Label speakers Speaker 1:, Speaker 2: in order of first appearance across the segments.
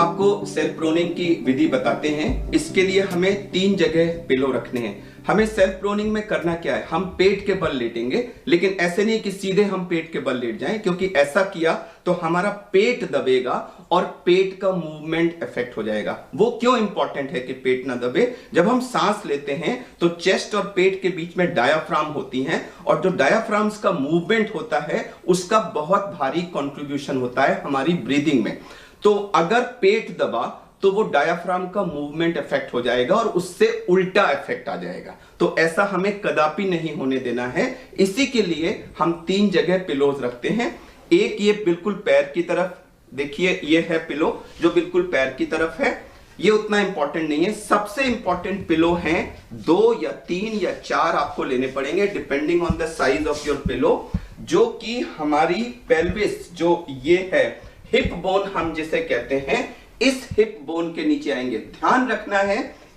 Speaker 1: आपको self proning की विधि बताते हैं। इसके लिए हमें 3 जगह पिलो रखने हैं। हमें सेल्फ प्रोनिंग में करना क्या है, हम पेट के बल लेटेंगे, लेकिन ऐसे नहीं कि सीधे हम पेट के बल लेट जाएं, क्योंकि ऐसा किया तो हमारा पेट दबेगा और पेट का मूवमेंट इफेक्ट हो जाएगा। वो क्यों इंपॉर्टेंट है कि पेट ना दबे? जब हम सांस लेते हैं तो चेस्ट और पेट के बीच में डायाफ्राम होती हैं, और जो डायाफ्राम्स का मूवमेंट होता है उसका बहुत भारी कंट्रीब्यूशन होता है हमारी ब्रीदिंग में। तो अगर पेट दबा तो वो डायाफ्राम का मूवमेंट इफेक्ट हो जाएगा और उससे उल्टा इफेक्ट आ जाएगा। तो ऐसा हमें कदापि नहीं होने देना है। इसी के लिए हम 3 जगह पिलोज रखते हैं। एक ये बिल्कुल पैर की तरफ, देखिए ये है पिलो जो बिल्कुल पैर की तरफ है। ये उतना इंपॉर्टेंट नहीं है। सबसे इंपॉर्टेंट पिलो हैं 2 या 3 या 4 आपको लेने पड़ेंगे depending on the size of your pillow, जो कि हमारी पेल्विस, जो ये है हिप बोन हम जिसे कहते हैं, इस हिप बोन के नीचे आएंगे। ध्यान रखना है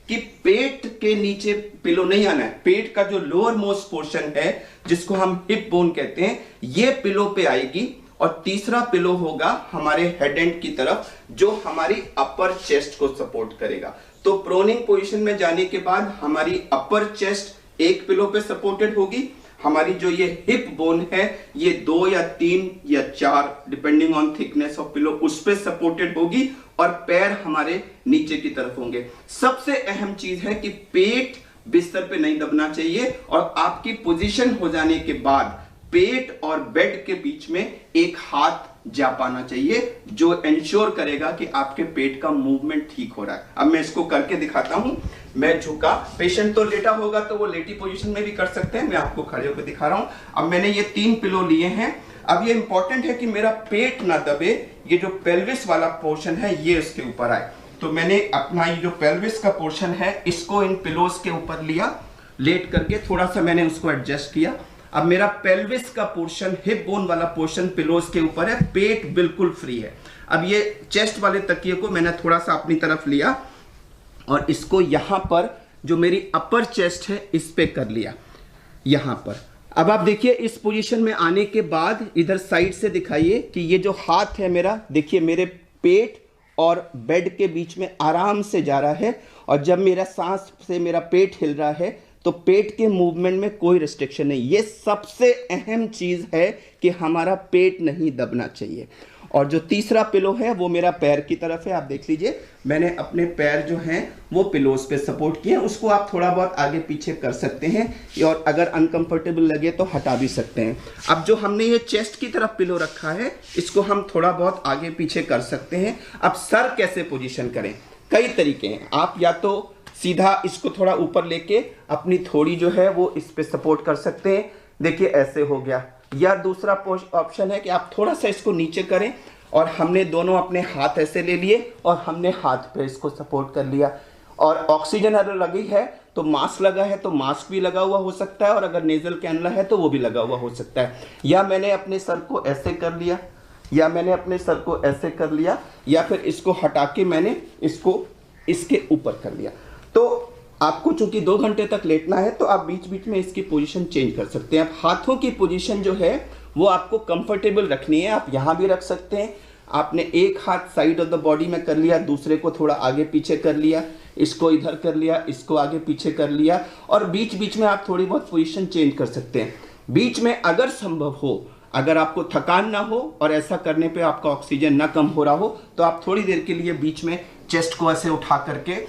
Speaker 1: कि पेट के नीचे पिलो नहीं आना है। पेट का जो लोअर मोस्ट पोर्शन है जिसको हम हिप बोन कहते हैं, ये पिलो पे आएगी। और तीसरा पिलो होगा हमारे हेड एंड की तरफ, जो हमारी अपर चेस्ट को सपोर्ट करेगा। तो प्रोनिंग पोजीशन में जाने के बाद हमारी अपर चेस्ट एक पिलो पे सपोर्टेड होगी, हमारी जो ये हिप बोन है ये 2 या 3 या 4 depending on thickness of pillow उस पे सपोर्टेड होगी, और पैर हमारे नीचे की तरफ होंगे। सबसे अहम चीज है कि पेट बिस्तर पे नहीं दबना चाहिए, और आपकी पोजीशन हो जाने के बाद पेट और बेड के बीच में एक हाथ जा पाना चाहिए, जो इंश्योर करेगा कि आपके पेट का मूवमेंट ठीक हो रहा है। अब मैं इसको करके दिखाता हूं। मैं झुका, पेशेंट तो लेटा होगा तो वो लेटी पोजीशन में भी कर सकते हैं, मैं आपको खड़े होकर दिखा रहा हूं। अब मैंने ये 3 पिलो लिए हैं। अब ये इंपॉर्टेंट है कि मेरा पेट ना दबे, ये जो पेल्विस वाला पोर्शन है ये इसके ऊपर आए। तो मैंने अपना ये जो पेल्विस का पोर्शन है इसको इन पिलोस के ऊपर लिया, लेट करके थोड़ा सा मैंने उसको एडजस्ट किया। अब मेरा पेल्विस का पोर्शन, हिप बोन वाला पोर्शन पिलोस के ऊपर है, पेट बिल्कुल फ्री है। अब ये चेस्ट वाले तकिए को मैंने थोड़ा सा अपनी तरफ लिया और इसको यहां पर जो मेरी अपर चेस्ट है इस पे कर लिया, यहां पर। अब आप देखिए इस पोजीशन में आने के बाद इधर साइड से दिखाइए कि ये जो हाथ है मेरा, देखिए मेरे पेट और बेड के बीच में आराम से जा रहा है, और जब मेरा सांस से मेरा पेट हिल रहा है तो पेट के मूवमेंट में कोई रिस्ट्रिक्शन नहीं। ये सबसे अहम चीज है कि हमारा पेट नहीं दबना चाहिए। और जो तीसरा पिलो है वो मेरा पैर की तरफ है। आप देख लीजिए मैंने अपने पैर जो हैं वो पिलोस पे सपोर्ट किए। उसको आप थोड़ा बहुत आगे पीछे कर सकते हैं, और अगर अनकंफर्टेबल लगे तो हटा भी सकते हैं। अब जो हमने ये चेस्ट की तरफ पिलो रखा है इसको हम थोड़ा बहुत आगे पीछे कर सकते हैं। अब सर कैसे पोजीशन करें? कई तरीके हैं। आप या तो सीधा इसको थोड़ा ऊपर लेके अपनी थोड़ी जो है वो इस पे सपोर्ट कर सकते हैं, देखिए ऐसे हो गया। या दूसरा ऑप्शन है कि आप थोड़ा सा इसको नीचे करें, और हमने दोनों अपने हाथ ऐसे ले लिए और हमने हाथ पे इसको सपोर्ट कर लिया। और ऑक्सीजन अगर लगी है तो मास्क लगा है तो मास्क भी लगा हुआ हो सकता है, और अगर नेजल कैनुला है तो वो भी लगा हुआ हो सकता है। या मैंने अपने सर को ऐसे कर लिया, या मैंने अपने सर को ऐसे कर लिया, या फिर इसको हटा के मैंने इसको इसके ऊपर कर लिया। तो आपको चूंकि 2 घंटे तक लेटना है तो आप बीच बीच में इसकी पोजीशन चेंज कर सकते हैं। अब हाथों की पोजीशन जो है वो आपको कंफर्टेबल रखनी है। आप यहाँ भी रख सकते हैं। आपने एक हाथ साइड ऑफ द बॉडी में कर लिया, दूसरे को थोड़ा आगे पीछे कर लिया, इसको इधर कर लिया, इसको आगे पीछे कर लिया, और बीच बीच में आप थोड़ी बहुत पोजीशन चेंज कर सकते हैं। बीच में अगर संभव हो, अगर आपको थकान ना हो और ऐसा करने पे आपका ऑक्सीजन ना कम हो रहा हो, तो आप थोड़ी देर के लिए बीच में चेस्ट को ऐसे उठा करके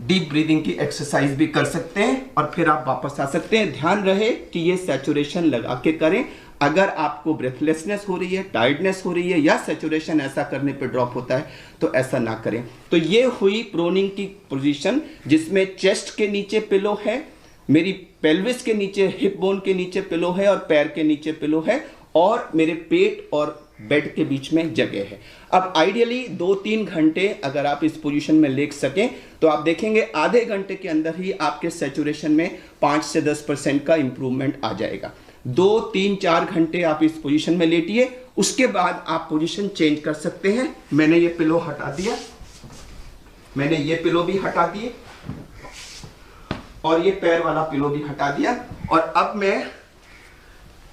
Speaker 1: डीप ब्रीदिंग की एक्सरसाइज भी कर सकते हैं, और फिर आप वापस आ सकते हैं। ध्यान रहे कि ये सैचुरेशन लगा के करें। अगर आपको ब्रेथलेसनेस हो रही है, टायर्डनेस हो रही है, या सैचुरेशन ऐसा करने पे ड्रॉप होता है तो ऐसा ना करें। तो ये हुई प्रोनिंग की पोजीशन, जिसमें चेस्ट के नीचे पिलो है, मेरी पेल्विस के नीचे, हिप बोन के नीचे पिलो है, और पैर के नीचे पिलो है, और मेरे पेट और बेड के बीच में जगह है। अब आइडियली 2-3 घंटे अगर आप इस पोजीशन में लेट सकें तो आप देखेंगे आधे घंटे के अंदर ही आपके सैचुरेशन में 5 से 10% का इंप्रूवमेंट आ जाएगा। 2-3-4 घंटे आप इस पोजीशन में लेटिए, उसके बाद आप पोजीशन चेंज कर सकते हैं। मैंने ये पिलो हटा दिया, मैंने ये पिलो भी हटा दिए, और ये पैर वाला पिलो भी हटा दिया, और अब मैं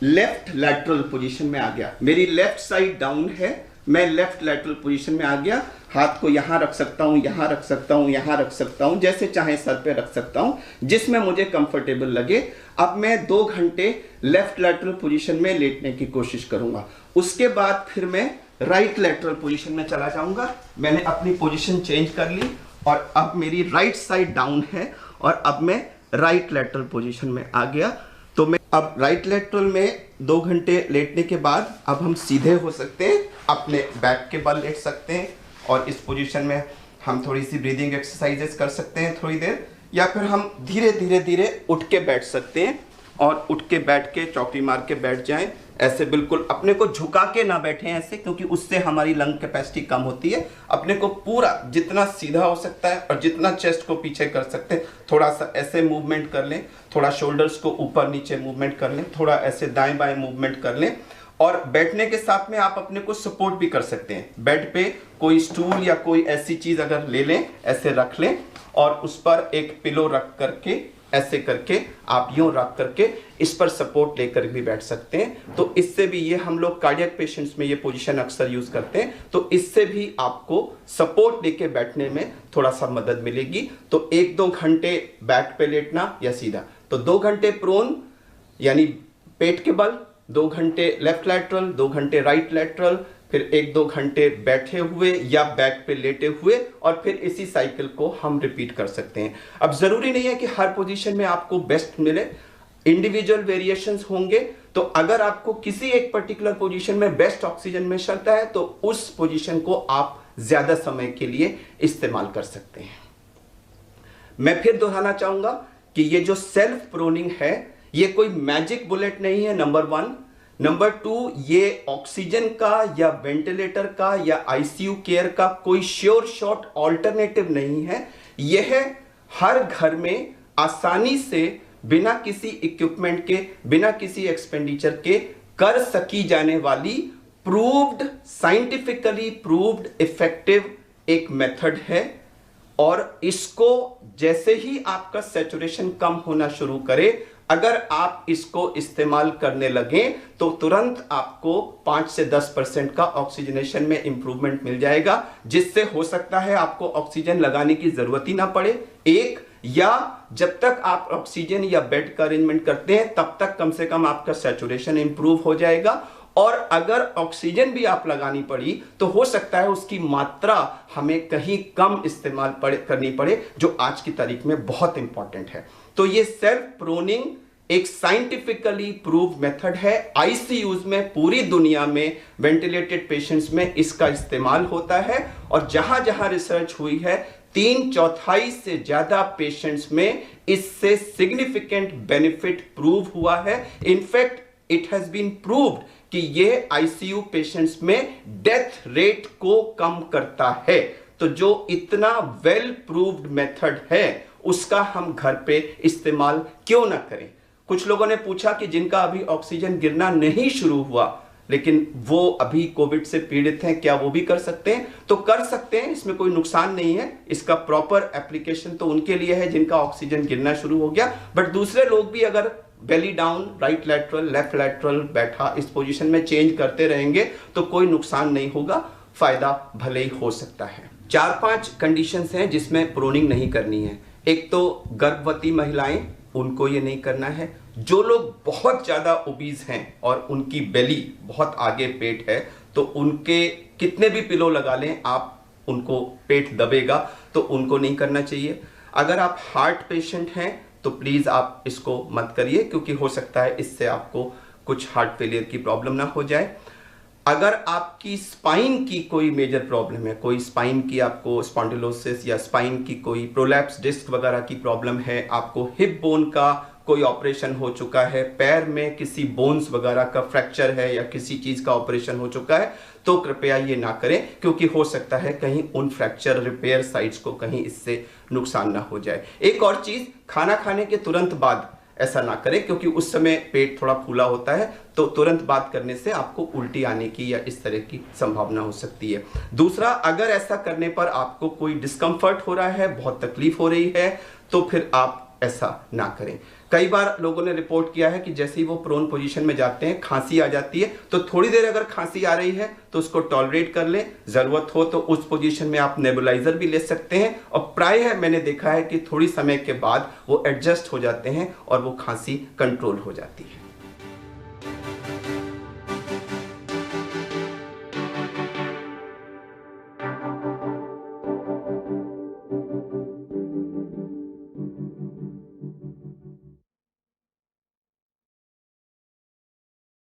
Speaker 1: लेफ्ट लैटरल पोजीशन में आ गया। मेरी लेफ्ट साइड डाउन है, मैं लेफ्ट लैटरल पोजीशन में आ गया। हाथ को यहाँ रख सकता हूँ, यहाँ रख सकता हूँ, यहाँ रख सकता हूँ, जैसे चाहे सर पे रख सकता हूँ, जिसमें मुझे कंफर्टेबल लगे। अब मैं 2 घंटे लेफ्ट लैटरल पोजीशन में लेटने की कोशिश करूंगा। उसके बाद फिर मैं राइट लैटरल पोजीशन में चला जाऊंगा। मैंने अपनी पोजीशन चेंज कर ली और अब मेरी राइट साइड डाउन है और अब मैं राइट लैटरल पोजीशन में आ गया। तो मैं अब राइट लैटरल में 2 घंटे लेटने के बाद अब हम सीधे हो सकते हैं, अपने बैक के बल लेट सकते हैं और इस पोजीशन में हम थोड़ी सी ब्रीदिंग एक्सरसाइजेस कर सकते हैं थोड़ी देर, या फिर हम धीरे धीरे धीरे उठ के बैठ सकते हैं और उठ के बैठ के चौकड़ी मार के बैठ जाएं। ऐसे बिल्कुल अपने को झुका के ना बैठें ऐसे, क्योंकि उससे हमारी लंग कैपेसिटी कम होती है। अपने को पूरा जितना सीधा हो सकता है और जितना चेस्ट को पीछे कर सकते हैं, थोड़ा सा ऐसे मूवमेंट कर लें, थोड़ा शोल्डर्स को ऊपर नीचे मूवमेंट कर लें, थोड़ा ऐसे दाएं बाएं मूवमेंट कर लें। और बैठने के साथ में आप अपने को सपोर्ट भी कर सकते हैं। बेड पे कोई स्टूल या कोई ऐसी चीज अगर ले लें, ऐसे रख लें और उस पर एक पिलो रख करके ऐसे करके आप यूं रख करके इस पर सपोर्ट लेकर भी बैठ सकते हैं। तो इससे भी, ये हम लोग कार्डियक पेशेंट्स में ये पोजीशन अक्सर यूज करते हैं, तो इससे भी आपको सपोर्ट लेके बैठने में थोड़ा सा मदद मिलेगी। तो 1-2 घंटे बैक पे लेटना या सीधा, तो 2 घंटे प्रोन यानी पेट के बल, 2 घंटे लेफ्ट लैटरल, 2 घंटे राइट लैटरल, फिर 1-2 घंटे बैठे हुए या बैक पे लेटे हुए, और फिर इसी साइकिल को हम रिपीट कर सकते हैं। अब जरूरी नहीं है कि हर पोजीशन में आपको बेस्ट मिले, इंडिविजुअल वेरिएशंस होंगे। तो अगर आपको किसी एक पर्टिकुलर पोजीशन में बेस्ट ऑक्सीजन मिल सकता है तो उस पोजीशन को आप ज्यादा समय के लिए इस्तेमाल कर सकते हैं। मैं फिर दोहराना चाहूंगा कि ये जो सेल्फ प्रोनिंग है ये कोई मैजिक बुलेट नहीं है, नंबर 1। नंबर 2, ये ऑक्सीजन का या वेंटिलेटर का या आईसीयू केयर का कोई श्योर शॉट ऑल्टरनेटिव नहीं है। यह हर घर में आसानी से बिना किसी इक्विपमेंट के, बिना किसी एक्सपेंडिचर के कर सकी जाने वाली प्रूव्ड, साइंटिफिकली प्रूव्ड इफेक्टिव एक मेथड है। और इसको जैसे ही आपका सैचुरेशन कम होना शुरू करे, अगर आप इसको इस्तेमाल करने लगे तो तुरंत आपको 5 से 10% का ऑक्सीजनेशन में इंप्रूवमेंट मिल जाएगा, जिससे हो सकता है आपको ऑक्सीजन लगाने की जरूरत ही ना पड़े। एक, या जब तक आप ऑक्सीजन या बेड का अरेंजमेंट करते हैं तब तक कम से कम आपका सैचुरेशन इंप्रूव हो जाएगा। और अगर ऑक्सीजन भी आप लगानी पड़ी तो हो सकता है उसकी मात्रा हमें कहीं कम इस्तेमाल करनी पड़े, जो आज की तारीख में बहुत इंपॉर्टेंट है। तो ये सेल्फ प्रोनिंग एक साइंटिफिकली प्रूव्ड मेथड है। आईसीयूज में पूरी दुनिया में वेंटिलेटेड पेशेंट्स में इसका इस्तेमाल होता है, और जहां जहां रिसर्च हुई है 3/4 से ज्यादा पेशेंट्स में इससे सिग्निफिकेंट बेनिफिट प्रूव हुआ है। In fact it has been proved कि ये आईसीयू पेशेंट्स में डेथ रेट को कम करता है। तो जो इतना वेल प्रूव्ड मेथड है उसका हम घर पे इस्तेमाल क्यों ना करें। कुछ लोगों ने पूछा कि जिनका अभी ऑक्सीजन गिरना नहीं शुरू हुआ लेकिन वो अभी कोविड से पीड़ित हैं, क्या वो भी कर सकते हैं? तो कर सकते हैं, इसमें कोई नुकसान नहीं है। इसका प्रॉपर एप्लीकेशन तो उनके लिए है जिनका ऑक्सीजन गिरना शुरू हो गया, बट दूसरे लोग भी अगर belly down, right lateral, left lateral बैठा इस पोजीशन में चेंज करते रहेंगे तो कोई नुकसान नहीं होगा, फायदा भले ही हो सकता है। 4-5 कंडीशंस हैं जिसमें प्रोनिंग नहीं करनी है। एक तो गर्भवती महिलाएं, उनको ये नहीं करना है। जो लोग बहुत ज्यादा ओबीज हैं और उनकी बेली बहुत आगे पेट है, तो उनके कितने भी पिलो लगा लें आप, उनको पेट दबेगा, तो उनको नहीं करना चाहिए। अगर आप हार्ट पेशेंट हैं तो प्लीज आप इसको मत करिए, क्योंकि हो सकता है इससे आपको कुछ हार्ट फेलियर की प्रॉब्लम ना हो जाए। अगर आपकी स्पाइन की कोई मेजर प्रॉब्लम है, कोई स्पाइन की आपको स्पॉन्डिलोसिस या स्पाइन की कोई प्रोलैप्स डिस्क वगैरह की प्रॉब्लम है, आपको हिप बोन का कोई ऑपरेशन हो चुका है, पैर में किसी बोन्स वगैरह का फ्रैक्चर है या किसी चीज का ऑपरेशन हो चुका है, तो कृपया ये ना करें, क्योंकि हो सकता है कहीं उन फ्रैक्चर रिपेयर साइट्स को कहीं इससे नुकसान ना हो जाए। एक और चीज, खाना खाने के तुरंत बाद ऐसा ना करें, क्योंकि उस समय पेट थोड़ा फूला होता है, तो तुरंत बाद करने से आपको उल्टी आने की या इस तरह की संभावना हो सकती है। दूसरा, अगर ऐसा करने पर आपको कोई डिस्कम्फर्ट हो रहा है, बहुत तकलीफ हो रही है, तो फिर आप आप ऐसा ना करें। कई बार लोगों ने रिपोर्ट किया है कि जैसे ही वो प्रोन पोजीशन में जाते हैं खांसी आ जाती है, तो थोड़ी देर अगर खांसी आ रही है तो उसको टॉलरेट कर लें, जरूरत हो तो उस पोजीशन में आप नेबुलाइजर भी ले सकते हैं, और प्रायः मैंने देखा है कि थोड़ी समय के बाद वो एडजस्ट हो जाते हैं और वो खांसी कंट्रोल हो जाती है।